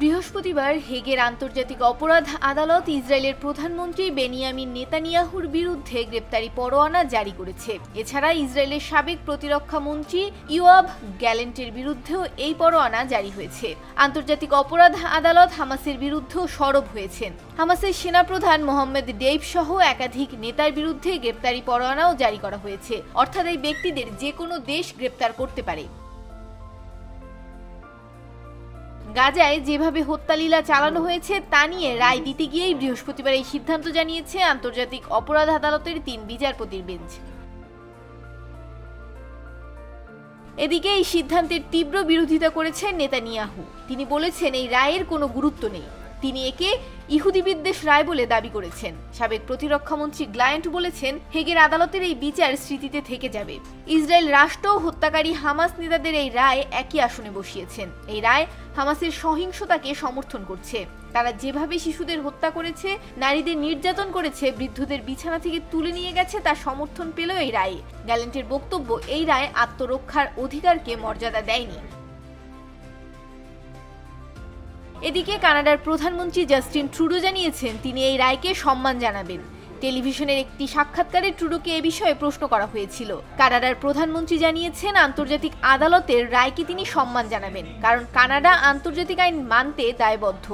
বৃহস্পতিবার হেগের আন্তর্জাতিক অপরাধ আদালত ইসরায়েলের প্রধানমন্ত্রী বেনিয়ামিন নেতানিয়াহুর বিরুদ্ধে গ্রেপ্তারি পরোয়ানা জারি করেছে। এছাড়া ইসরায়েলের সাবেক প্রতিরক্ষা মন্ত্রী ইয়োয়াভ গ্যালেন্টের বিরুদ্ধেও এই পরোয়ানা জারি হয়েছে। আন্তর্জাতিক অপরাধ আদালত হামাসের বিরুদ্ধেও সরব হয়েছেন। হামাসের সেনাপ্রধান মোহাম্মদ ডেইফ সহ একাধিক নেতার বিরুদ্ধে গ্রেপ্তারি পরোয়ানাও জারি করা হয়েছে। অর্থাৎ এই ব্যক্তিদের যে কোনো দেশ গ্রেপ্তার করতে পারে। গাজায় যেভাবে হত্যালীলা চালানো হয়েছে তা নিয়ে রায় দিতে গিয়েই বৃহস্পতিবার এই সিদ্ধান্ত জানিয়েছে আন্তর্জাতিক অপরাধ আদালতের ৩ বিচারপতির বেঞ্চ। এদিকে এই সিদ্ধান্তের তীব্র বিরোধিতা করেছেন নেতানিয়াহু। তিনি বলেছেন এই রায়ের কোনো গুরুত্ব নেই। তিনি একে ইহুদি বিদ্বেষ রায় বলে দাবি করেছেন। সাবেক প্রতিরক্ষামন্ত্রী গ্লায়েন্ট বলেছেন, হেগের আদালতের এই বিচার স্মৃতিতে থেকে যাবে। ইসরায়েল রাষ্ট্র হত্যাকারী হামাস নেতাদের এই রায় একই আসনে বসিয়েছেন। এই রায় হামাসের সহিংসতাকে সমর্থন করছে। তারা যেভাবে শিশুদের হত্যা করেছে, নারীদের নির্যাতন করেছে, বৃদ্ধদের বিছানা থেকে তুলে নিয়ে গেছে, তার সমর্থন পেল এই রায়ে। গ্যালেন্টের বক্তব্য, এই রায় আত্মরক্ষার অধিকারকে মর্যাদা দেয়নি। এদিকে কানাডার প্রধানমন্ত্রী জাস্টিন ট্রুডো জানিয়েছেন তিনি এই রায়কে সম্মান জানাবেন। টেলিভিশনের একটি সাক্ষাৎকারে ট্রুডোকে এ বিষয়ে প্রশ্ন করা হয়েছিল। কানাডার প্রধানমন্ত্রী জানিয়েছেন আন্তর্জাতিক আদালতের রায়কে তিনি সম্মান জানাবেন, কারণ কানাডা আন্তর্জাতিক আইন মানতে দায়বদ্ধ।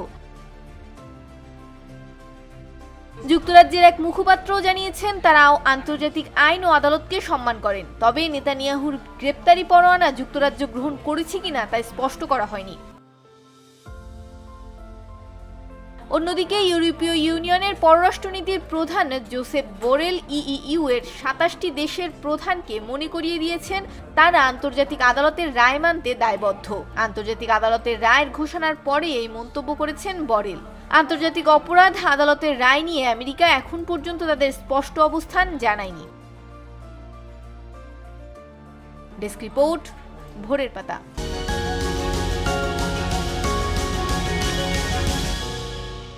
যুক্তরাজ্যের এক মুখপাত্রও জানিয়েছেন তারাও আন্তর্জাতিক আইন ও আদালতকে সম্মান করেন। তবে নেতানিয়াহুর গ্রেপ্তারি পরোয়ানা যুক্তরাজ্য গ্রহণ করেছে কিনা তা স্পষ্ট করা হয়নি। অন্যদিকে ইউরোপীয় ইউনিয়নের পররাষ্ট্রনীতির প্রধান জোসেপ বোরেল ইইউ এর ২৭টি দেশের প্রধানকে মনে করিয়ে দিয়েছেন তারা আন্তর্জাতিক আদালতের রায় মানতে দায়বদ্ধ। আন্তর্জাতিক আদালতের রায়ের ঘোষণার পরে এই মন্তব্য করেছেন বোরেল। আন্তর্জাতিক অপরাধ আদালতের রায় নিয়ে আমেরিকা এখন পর্যন্ত তাদের স্পষ্ট অবস্থান জানায়নি। ডেস্ক রিপোর্ট, ভোরের পাতা।